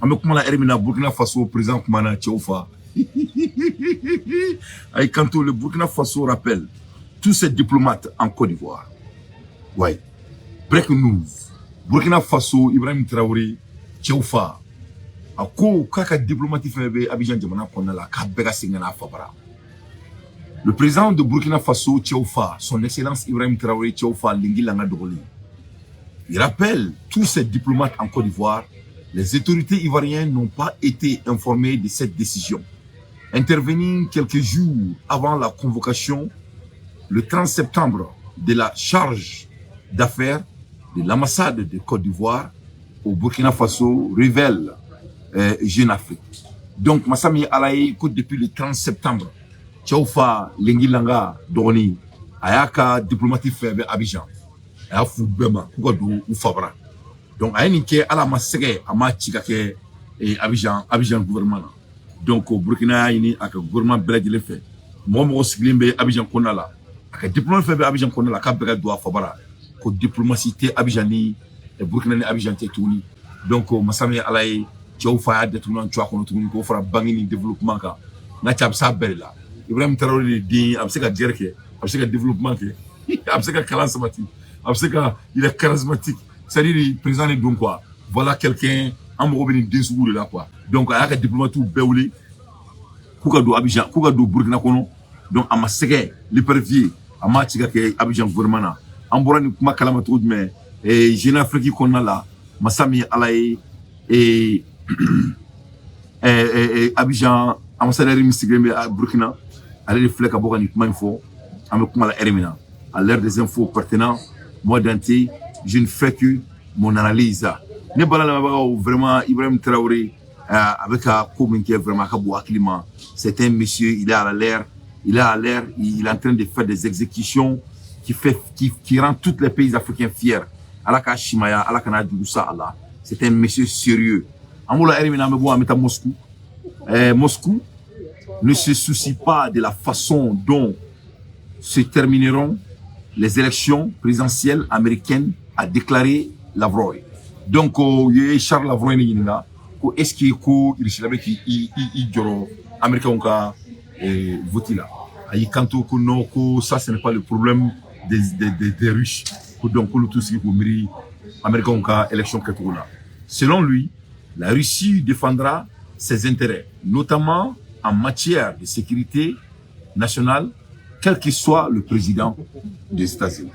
an bɛ kuma la heure min na Burkina Faso président kumana cɛw fa a y'i kanto. Le Burkina Faso rappelle tous ses diplomates en Côte d'Ivoire. Ouais. Breaking news. Burkina Faso Ibrahim Traoré cɛw fa a ko k'a ka diplomate fɛn bɛ Abidjan jamana kɔnɔna la k'a bɛɛ ka segin ka n'a fa bara. Le président de Burkina Faso cɛw fa, son excellence Ibrahim Traoré cɛw fa Lingi Langa Dogoli. Il rappelle tous ces diplomates en Côte d'Ivoire. Les autorités ivoiriennes n'ont pas été informées de cette décision. Intervenir quelques jours avant la convocation, le 30 septembre, de la charge d'affaires de l'ambassade de Côte d'Ivoire au Burkina Faso révèle Jeune Afrique. Donc, Massami Alaye, depuis le 30 septembre, Tchaufa Lingi Langa Dogoni, Ayaka diplomatique fait Abidjan, Ayafu Bema, Kougadou ou Fabra. Donc, à une à la massacre, à ma tchikake et Abidjan gouvernement. Donc, au Burkina, il y a un gouvernement belge le fait. Moi, je suis Abidjan Konala. À diplomatie fait Abidjan Konala, à Bega doit Fabara. Que diplomatie Abidjani et Burkina Abidjan Touni. Donc, Massami Alaye, Tchoufa de Tounan, Tchouakon, Touni, pour faire banging développement. N'a pas ça belle là. Ibrahim Traoré dit, il a direct, il a développement, il a charismatique, il est charismatique. C'est-à-dire le président est donc quoi. Voilà quelqu'un en revenu deux secondes là quoi. Donc il y a un diplomate ou béoulé, Koukadou Abidjan, Koukadou Burkina Kono. Donc à ma ségue, l'épervier, à ma tigake Abidjan gouvernement. En borani kuma kalamatou mais Jeune Afrique qu'on a là, Massami Alaye et Abidjan, ambassadeur Missigrembe à Burkina. Allez les flecs à Borani kuma info, à me kuma la Hermina. À l'heure des infos pertinentes, moi d'anté, je ne fais que mon analyse. Ne balala vraiment Ibrahim Traoré avec un communiqué vraiment climat. C'est un monsieur, il est à l'air, il est en train de faire des exécutions qui rend tous les pays africains fiers. Alaka Shimaya, Alaka Djoussa Allah. C'est un monsieur sérieux. Amoula Erimina me voit à Moscou. Moscou ne se soucie pas de la façon dont se termineront les élections présidentielles américaines, a déclaré Lavrov. Donc, Charles Lavrov est-ce qu'il y a américain qui voté là. Ça, ce n'est pas le problème des Russes. Donc, tout ce qui est américain qui élection. Selon lui, la Russie défendra ses intérêts, notamment en matière de sécurité nationale, quel que soit le président des États-Unis.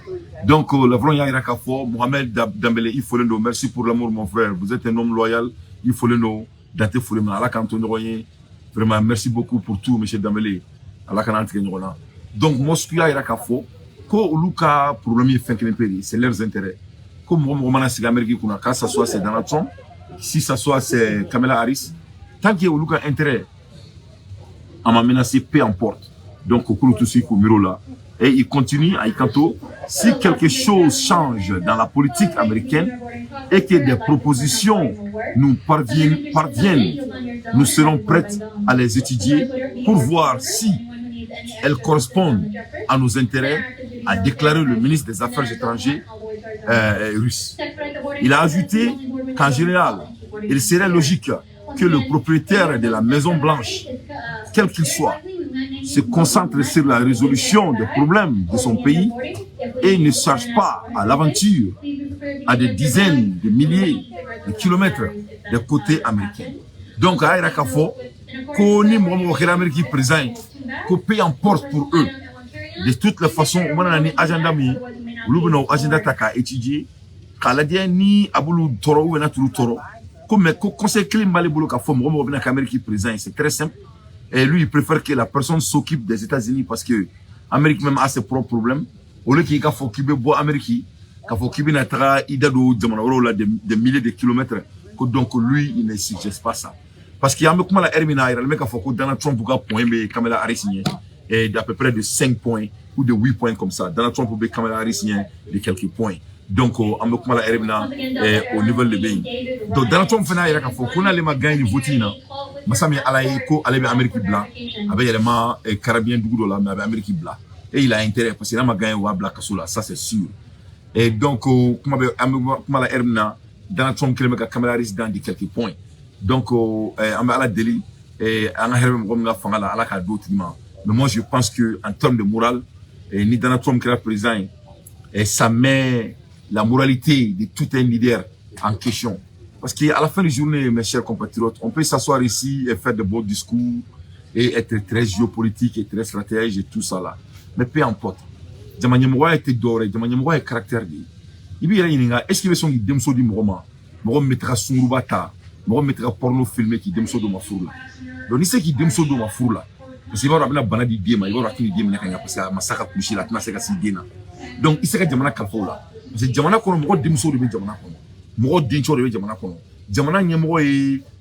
Donc, Lavrov Yahirakafo, Mohamed Dambélé, il faut le nom. Merci pour l'amour, mon frère. Vous êtes un homme loyal. Il faut le nom. Dante Foulema, Allah Kanton Royen. Vraiment, merci beaucoup pour tout, M. Dambélé. Allah Kanton Royen. Donc, Moscou Yahirakafo, ko Luka, problème c'est leurs intérêts. Comme Romana Sigamériki, que ça soit c'est Donald Trump, si ça soit c'est Kamala Harris, tant qu'il y a Luka intérêt à m'a menacé, peu importe. Donc, tout ce là. Et il continue à Ikanto. Si quelque chose change dans la politique américaine et que des propositions nous parviennent, nous serons prêts à les étudier pour voir si elles correspondent à nos intérêts, a déclaré le ministre des Affaires étrangères russe. Il a ajouté qu'en général, il serait logique que le propriétaire de la Maison Blanche, quel qu'il soit, se concentre sur la résolution des problèmes de son pays et ne cherche pas à l'aventure à des dizaines de milliers de kilomètres des côtés américains. Donc, à Irakafo, qu'on est américain présent, qu'on peu importe pour eux. De toutes les façons, on a un agenda agenda taka étudié, Canadien ni aboulou toro ou naturu toro. Comme conseil clé malébolo ka forme, on a américain présent, c'est très simple. Et lui, il préfère que la personne s'occupe des États-Unis parce que l'Amérique même a ses propres problèmes. Au lieu qu'il faut qu'il boit l'Amérique, qu'il faut qu'il ait des milliers de kilomètres. Donc lui, il ne suggère pas ça. Parce qu'il y a un mec qui a Hermina, il y a faut que Donald Trump a point, mais Kamala Harris et d'à peu près de 5 points ou de 8 points comme ça. Donald Trump a Kamala Harris de quelques points. Donc, on me comment la Hermina au niveau de pays. Donc, Donald Trump fait il faut qu'on a les gagner le vote là. Massami Alaye ko aller vers Amérique blanc avec élément carabien du là mais avec Amérique blanc. Et il a intérêt parce qu'il a gagné au black là, ça c'est sûr. Et donc, comment la Hermina Donald Trump qui le met Kamala Harris dans quelques points. Donc, on va la délit et mais moi, je pense que en termes de morale, ni Donald Trump qui est président, ça met la moralité de tout un leader en question. Parce qu'à la fin de la journée, mes chers compatriotes, on peut s'asseoir ici et faire de beaux discours et être très géopolitique et très stratège et tout ça là. Mais peu importe. Jamanyamwa était doré, Jamanyamwa est caractère de. Est-ce qu'il veut son demso du Moroma? Morom mettra Sungubata, Morom mettra porno filmé qui demso de ma fourla. Donc, il sait qu'il demso de ma fourla. Parce qu'il va avoir un banadi diema, il va avoir un diema parce que massacre couché la tnaseka si dena. Donc, il sait que Jamana Kalfola. C'est Jamana kono, Moro demso de Jamana kono. Moro dincho de Jamana kono. Jamana Nyamoro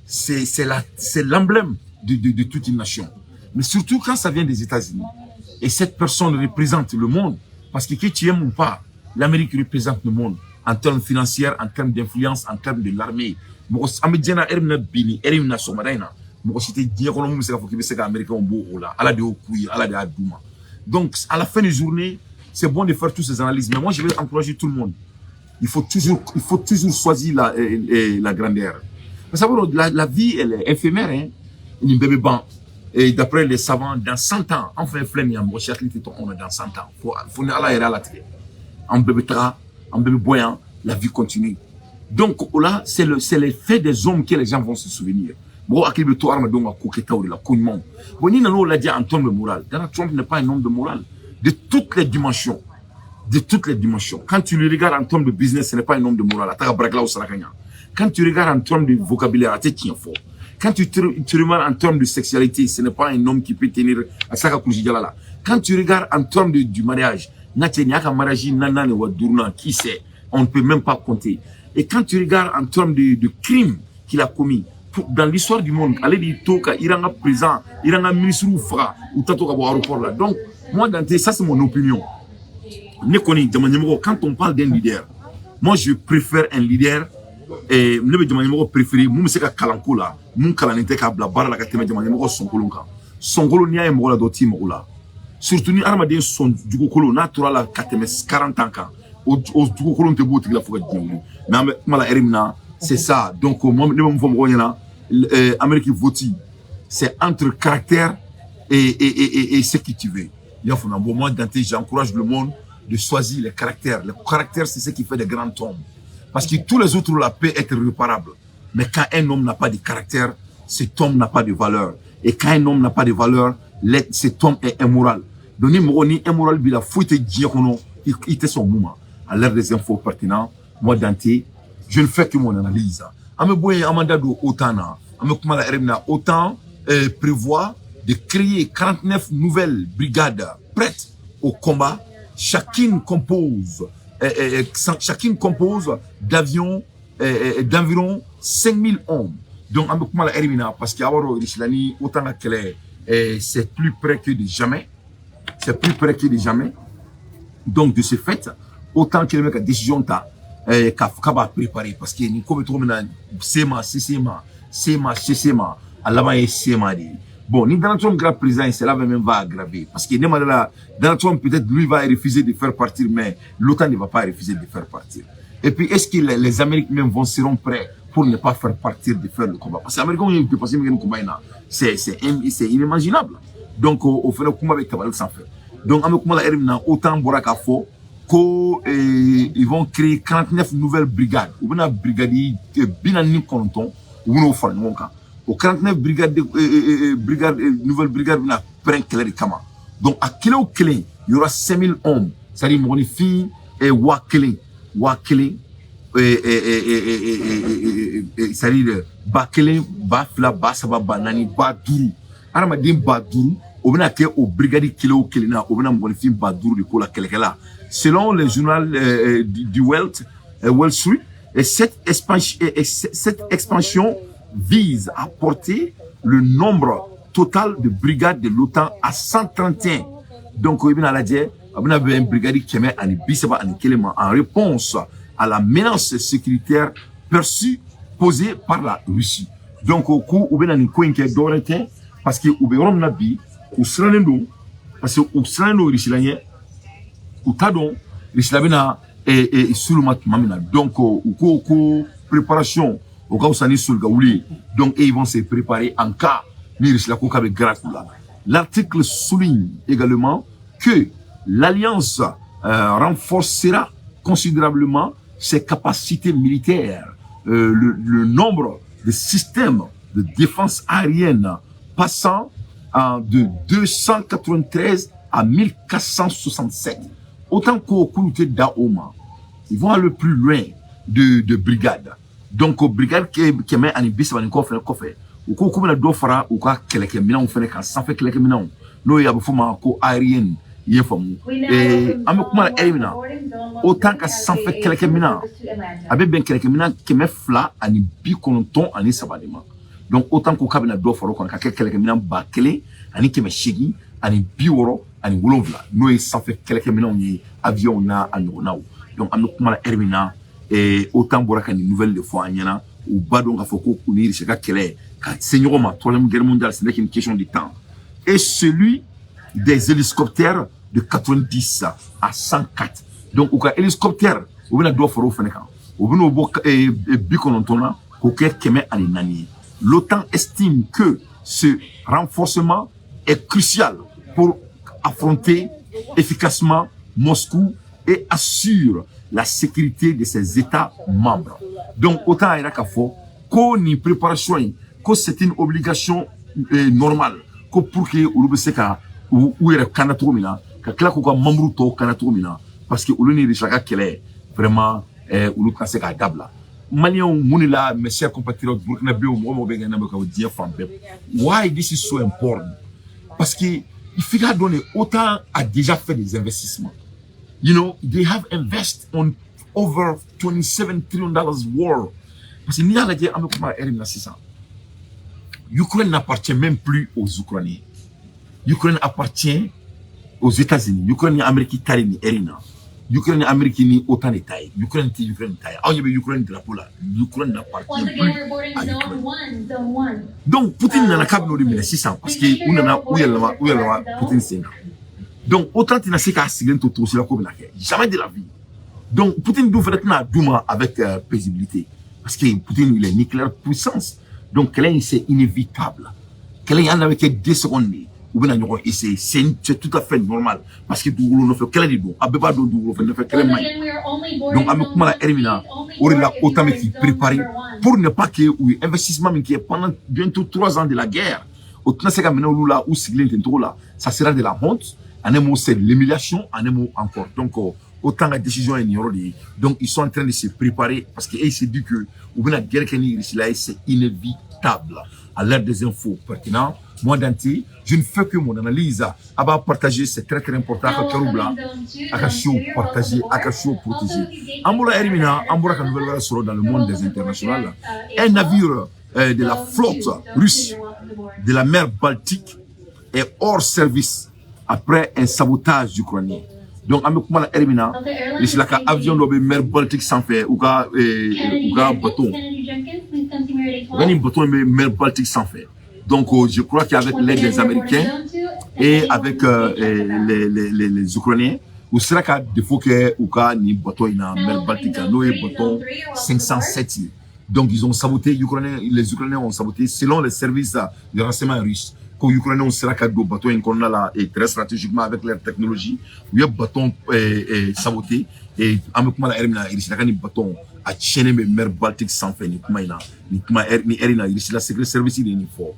c'est l'emblème de toute une nation. Mais surtout quand ça vient des États-Unis. Et cette personne représente le monde. Parce que tu aimes ou pas, l'Amérique représente le monde. En termes financiers, en termes d'influence, en termes de l'armée. Donc, à la fin de la journée, c'est bon de faire toutes ces analyses. Mais moi, je vais encourager tout le monde. Il faut toujours choisir la grandeur. Parce que la vie, elle est éphémère. Hein? Une bébé ban. Et d'après les savants, dans 100 ans, enfin, on est dans 100 ans. Faut la en bébé tra, en bébé boyant, la vie continue. Donc là, c'est l'effet des hommes que les gens vont se souvenir. Bon, à quel moment on a donc la cognement. Bon, ni nous l'a dit en termes de morale. Donald Trump n'est pas un homme de morale. De toutes les dimensions. De toutes les dimensions. Quand tu le regardes en termes de business, ce n'est pas un homme de morale. Quand tu regardes en termes de vocabulaire, c'est tiens fort. Quand tu regardes en termes de sexualité, ce n'est pas un homme qui peut tenir à ça. Quand tu regardes en termes du mariage, qui sait, on ne peut même pas compter. Et quand tu regardes en termes de crimes qu'il a commis, dans l'histoire du monde, allez dire il y a un président, il y a un ministre ou fra, ou tato kabo aéroport là. Donc, moi, ça c'est mon opinion. Quand on parle d'un leader, moi je préfère un leader. Et ne be jamanyamɔgɔ préféré mun bɛ se ka kalanko la mun kalannen tɛ k'a bila baara la ka tɛmɛ jamanyamɔgɔ sɔnkolon kan sɔnkolon n'i y'a ye mɔgɔ la dɔ t'i mago la surtout ni adamaden sɔn jugukolon n'a tora la ka tɛmɛ 40 ans kan o jugukolon tɛ b'o tigi la fo ka diɲɛ wuli mais an bɛ kuma la heure min na c'est ça donc moi ne bɛ mun fɔ mɔgɔw ɲɛna Amérique vote c'est entre caractère et ce que tu veux i y'a faamuya bon moi Dante j'encourage le monde de choisir les caractères c'est ce qui fait des grands hommes. Parce que tous les autres, la paix est réparable. Mais quand un homme n'a pas de caractère, cet homme n'a pas de valeur. Et quand un homme n'a pas de valeur, cet homme est immoral. Donc, ni immoral, il faut te dire qu'il était son moment. À l'heure des infos pertinentes, moi, Dante, je ne fais que mon analyse. Autant prévoit de créer 49 nouvelles brigades prêtes au combat. Chacune compose d'avions d'environ 5000 hommes. Donc, parce qu'il y a autant c'est plus près que de jamais. C'est plus près que de jamais. Donc, de ce fait, autant qu'il y a une décision qu'a préparé. Parce que nous, comme tout le monde, c'est à l'avant, c'est bon, ni Donald Trump grave président, cela même va aggraver. Parce que Donald Trump, peut-être, lui, va refuser de faire partir, mais l'OTAN ne va pas refuser de faire partir. Et puis, est-ce que les Américains même seront prêts pour ne pas faire partir de faire le combat? Parce que les Américains, ils peuvent passer le combat, c'est inimaginable. Donc, au fait, le combat avec Kabal sans faire. Donc, autant Boraka Fo, qu'ils vont créer 49 nouvelles brigades. Ou bien, brigade, binani konton, ou bien, au 49 nouvelles brigades, on a pris clair de Kama. Donc, à kilo clé, il y aura 5000 hommes. C'est-à-dire, mon fille et Wakele. C'est-à-dire, Bakele, Bafla, Basaba, Banani, Badourou. Aramadim Badourou, on a été au brigade kilo clé, on a mon fille Badourou de Kola Kelekela. Selon le journal du Wall Street, et cette expansion vise à porter le nombre total de brigades de l'OTAN à 131. Donc, on a une brigade qui est en réponse à la menace sécuritaire perçue posée par la Russie. Donc, au coup, on a une coïnque d'orité parce que on a nabi, ou sranendo, parce que ou sranendo rishilanyen, ou tadon, rishlabina et sur le mat mamina. Donc, au coup, préparation au cas où ça n'est sur le gaouli. Donc, ils vont se préparer en cas l'article souligne également que l'Alliance renforcera considérablement ses capacités militaires. Le nombre de systèmes de défense aérienne passant de 293 à 1467. Autant qu'au comité d'Aoma, ils vont aller plus loin de brigades. Donc, aux brigades qui met en ibis, on va faire ou ko kuma na do fara ou ka keleke minanw fene kan sanfɛ keleke minanw n'o ye a bɛ fɔ ma ko aérienne i ye faamu an bɛ kuma na ɛri min na autant ka sanfɛ keleke minan a bɛ bɛn keleke minan 293 de ma donc autant ko k'a bɛna dɔ fara o kan ka kɛ keleke minan 1000 ani 860 ani 67 n'o ye sanfɛ keleke minanw ye avion n'a a ɲɔgɔnnaw donc an bɛ kuma na ɛri min na autant bɔra ka nin nouvelle de fɔ an ɲɛna u ba dɔn k'a fɔ ko u ni Russie ka kɛlɛ c'est une troisième guerre mondiale, ce n'est qu'une question de temps. Et celui des hélicoptères de 90 à 104. Donc, au cas hélicoptère, on va faire au Fénécan. On va faire l'OTAN estime que ce renforcement est crucial pour affronter efficacement Moscou et assure la sécurité de ses États membres. Donc, autant il y a qu'à faire qu'on y préparation que c'est une obligation normale que pour que olu bɛ se ka u yɛrɛ kana cogo min na ka tila k'u ka membre tɔw kana cogo min na parce que olu ni Russie ka kɛlɛ vraiment olu tɛna se k'a dabila Maliens mun de la mes chers compatriotes burkinabéw mɔgɔ mɔgɔ bɛ kɛ n'a bɛ ka diɲɛ fan bɛɛ why this is so important parce que il faut k'a dɔn OTAN a déjà fait des investissements you know they have invested on over $27 trillion war parce que n'i y'a lajɛ an bɛ kuma ɛri min na sisan L'Ukraine n'appartient même plus aux Ukrainiens. L'Ukraine appartient aux États-Unis. L'Ukraine est Amérique ni Erina. L'Ukraine est Amérique ni autant de taille. L'Ukraine est Ukraine taille. Ah, il y avait l'Ukraine de la pola. L'Ukraine n'appartient plus à l'Ukraine. Donc, Poutine n'a pas de 600 parce que où il y a Poutine c'est donc autant il n'a qu'à signer tout sur la communauté. Jamais de la vie. Donc, Poutine doit faire un douma avec paisibilité parce que Poutine il est nucléaire puissance. Donc, c'est inévitable. Quel en avec 2 secondes, ou bien c'est tout à fait normal. Parce que nous ne faisons qu'elle est donc, à Beba nous ne fait qu'elle est donc, à Moukmala Ermina, on est là autant qui préparé pour ne pas que l'investissement qui est pendant bientôt 3 ans de la guerre, autant c'est qu'à là où ça sera de la honte, en un mot c'est de l'humiliation, en un mot encore. Donc, autant la décision est ignorée. Donc, ils sont en train de se préparer parce qu'ils se disent que la guerre qui est là, c'est inévitable. À l'heure des infos pertinentes, moi, Dante, je ne fais que mon analyse. À partager, c'est très important. À partager, à protéger. Amboula Erimina, Amboula Kanouvela sera dans le monde des internationaux. Un navire de la flotte russe de la mer Baltique est hors service après un sabotage ukrainien. Donc, à Moukmala Erimina, c'est là avion de mer Baltique sans faire, ou qu'un bateau. Un bateau de mer Baltique sans faire. Donc, je crois qu'avec l'aide des Américains et avec les Ukrainiens, ou sera qu'à défaut que ou qu'un bateau dans mer Baltique, nous un bateau 507. Donc, ils ont saboté, les Ukrainiens ont saboté selon les services de renseignement russes. Quand les Ukrainiens sera qu'à deux bateaux et très stratégiquement avec leur technologie, il y a bateau saboté et à Moukmala Erimina, il y a un bateau à chaîner mes mer Baltique sans faire ni Erina, il y a la secret service il est fort.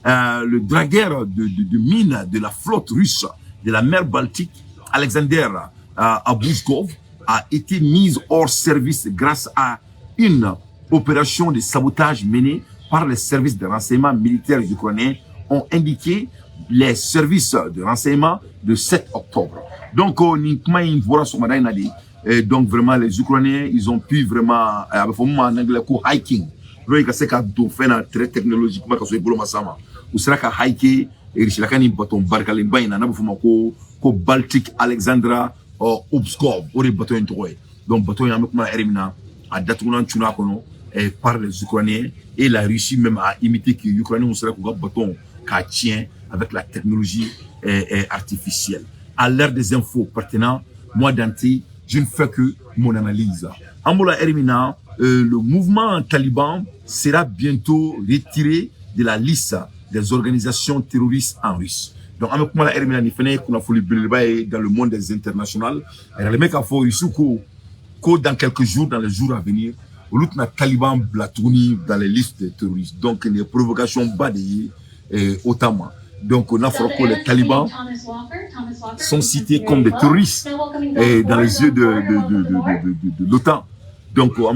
Le dragueur de mine de la flotte russe de la mer Baltique, Alexander Abuzkov, a été mis hors service grâce à une opération de sabotage menée par les services de renseignement militaires ukrainiens, ont indiqué les services de renseignement de 7 octobre. Donc, donc vraiment, les Ukrainiens, ils ont pu vraiment, en anglais, hiking. C'est un dauphin très technologique, ou sera qu'à hiker, et il y a un bâton barcalimba, il y a un Baltique Alexandra Obskov, ou des bâtons introuvés. Donc, bâton Erimina, à Datounan Tchunakono, par les Ukrainiens, et la Russie même a imité que les Ukrainiens sera qu'un bâton qui tient avec la technologie artificielle. À l'ère des infos pertinentes, moi, Dante, je ne fais que mon analyse. Ambola Erimina, le mouvement taliban sera bientôt retiré de la liste des organisations terroristes en Russie. Donc, dans le monde des internationales, dans quelques jours, dans les jours à venir, les talibans blatouni dans les listes des terroristes. Donc, les provocations badées autant. Donc, on a fait que les talibans sont cités comme des terroristes dans les yeux de l'OTAN. Donc, dans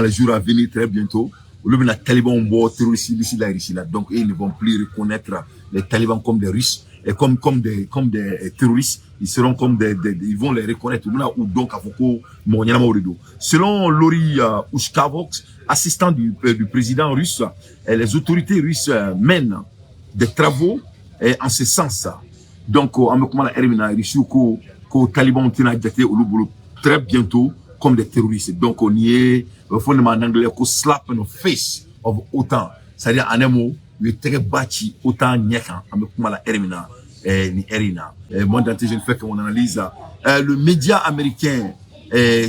les jours à venir, très bientôt, les talibans ont terroristes ici, là. Donc, ils ne vont plus reconnaître les talibans comme des Russes et comme des terroristes. Ils seront comme ils vont les reconnaître. Selon Lori Ushkavox, assistant du président russe, les autorités russes mènent des travaux en ce sens. Donc, les talibans ont très bientôt comme des terroristes. Donc, on y est, fondamentalement en anglais, qu'on slap in the face of OTAN. C'est-à-dire, en un mot, le très bâti OTAN nyekan, avec la Ermina, ni Erina. Moi, dans tes jeunes faits, qu'on analyse, le média américain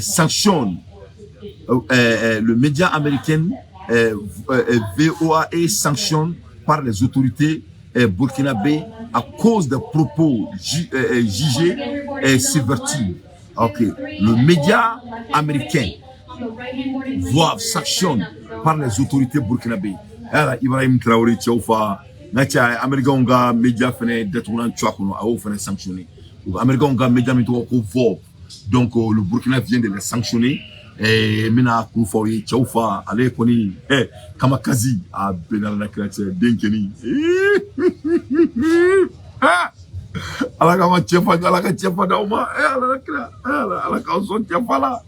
sanctionne, le média américain VOA sanctionne par les autorités burkinabé à cause des propos jugés subvertis. Ok, le média américain voit sanctionne par les autorités burkinabé. Alors, Ibrahim Traoré Tchoufa, Natia, Américain ga média fene détournant Tchouakono, a offert sanctionné. Américain ga média mito vote. Donc, le Burkina vient de les sanctionner. Et Mina Koufaoui Tchoufa, allez, Koni, Kamakazi, à Benal Nakratche, Denkeni. Alaka chefa alaka chefa dauma alaka son chefa là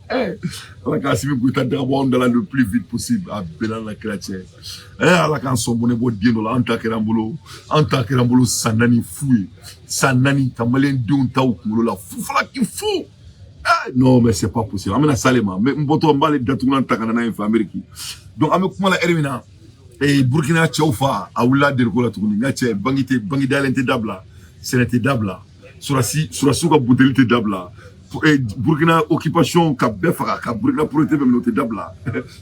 alaka simi kuita d'abord le plus vite possible à Belan la chrétien alaka son bonne bo diendo la anta kerambolo sanani foué sanani tamalen dion taw kulo la fufala ki fou non mais c'est pas possible amena salema mais mboto mbale datuna takana na en Amérique donc ame kuma la ermina et Burkina Tchoufa awula de ko la tukuni ngache bangi dalente dabla c'était d'abla sur la souka bouteille d'abla Burkina occupation ka befara ka Burkina proté même noté d'abla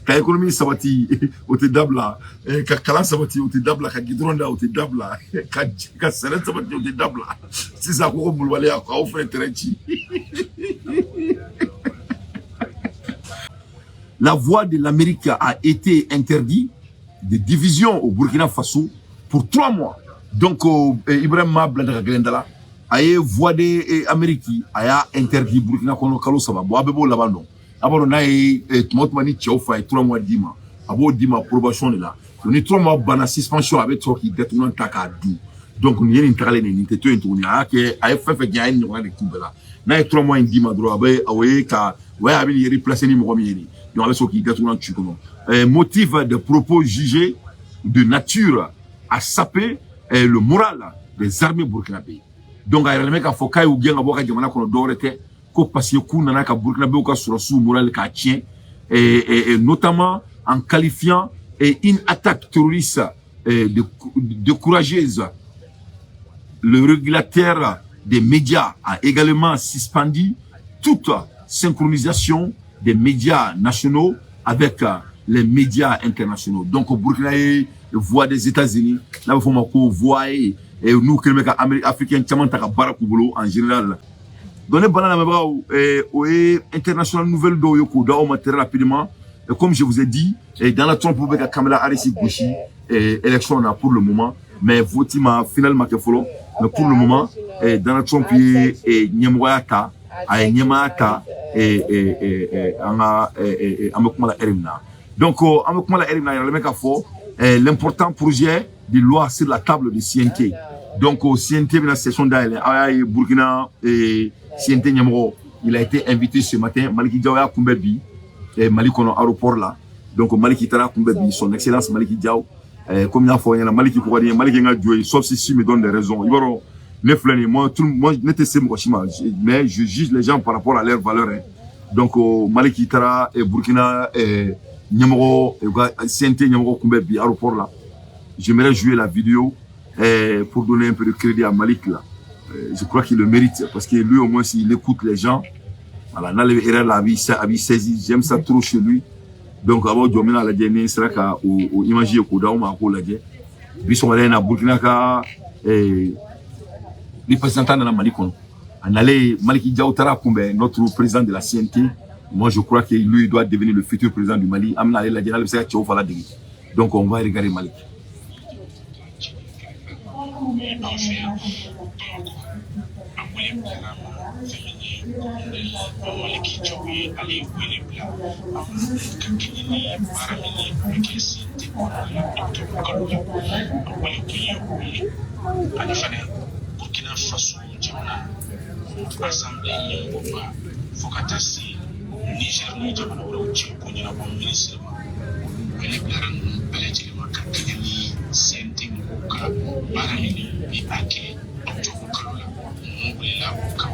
ka économie sabati au d'abla ka kala sabati au d'abla ka gidronda au d'abla ka seret sabati au d'abla si ça ko bulwale ka offre terrain. La voix de l'Amérique a été interdite de division au Burkina Faso pour 3 mois. Donc, Ibrahim Blandra Glendala a voix de l'Amérique a interdit Burkina Faso Kalo Saba. Bon, abebo labano. Abano na Tmotmani Tchoufa 3 mois dima. Abo dima probation là. On est 3 mois bana suspension avec toi qui détourne taka du. Donc, nous y a une tralée ni te to tourner a que a fait gain ni on de kubela. Na 3 mois dima droit abe awe ka ouais abi y replacer ni mo mi. Donc, avec ce qui détourne tu kono. Motif de propos jugés de nature à saper le moral des armées burkinabé. Donc, il y a des mecs qui font qu'ils ont bien aboka jamana kono dorete ko parce que kuna na ka burkinabé ka sur sous moral ka tient et notamment en qualifiant une attaque terroriste de courageuse. Le régulateur des médias a également suspendu toute synchronisation des médias nationaux avec les médias internationaux. Donc, au Burkina, voix des États-Unis, là, il faut qu'on voit, et nous, qui sommes africains, en général. Donnez banana international nouvelle d'eau rapidement. Et comme je vous ai dit, dans la trompe avec Kamala Harris Gouchi, élection on a pour le moment, mais votima finalement que follow. Mais pour le moment, dans la trompe et Nyamwata, à Nyamata et Amokmala Erimna. Donc, Amokmala Erimna, il y a le mec à fort. L'important projet de loi sur la table de CNT. Donc, au CNT, dans la session d'Aïle, Burkina et CNT Nyamro, il a été invité ce matin, Maliki Diawa Kumbebi, et Malikono aéroport là. Donc, Maliki Tara Kumbebi, son excellence Maliki Diaw, comme il a fait, Maliki Kouadi, Maliki Ngadjoué, sauf si me donne des raisons. Moi, tout le monde, mais je juge les gens par rapport à leurs valeurs. Donc, Maliki Tara et Burkina et Nyamro, CNT Nyamro Kumbebi, aéroport là. J'aimerais jouer la vidéo pour donner un peu de crédit à Malik là. Je crois qu'il le mérite parce que lui au moins s'il écoute les gens, Voilà, n'allez la vie saisi, j'aime ça trop chez lui. Donc, avant de mener à la dernière, c'est là qu'au imaginer qu'au down, on l'a dit. Bisson à Burkina Ka, les représentants de la Mali, on allait Maliki Diaoutara Koumbe, notre président de la CNT. Moi, je crois que lui doit devenir le futur président du Mali. Amna la dernière, c'est donc, on va regarder Mali. Burkina Faso jamana assemblée nyamboba fokatasi Niger ni jamana wala ci ko nyina ko ministre ma wala garan balaji ma ka ni senti mo ka barani bi ake to ko kala mo wala ko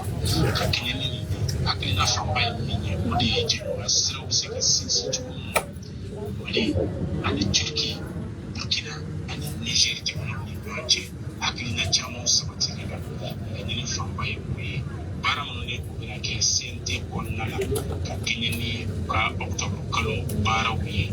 ka ni akina famba ni mo de ji ko asira o se ka sisi ko wali ani Turki Burkina ani Niger jamana ni ba ci akina jamo sabati ni famba yi bara mo ni ko na ke senti ko na la ka ni ka octobre kalo bara wi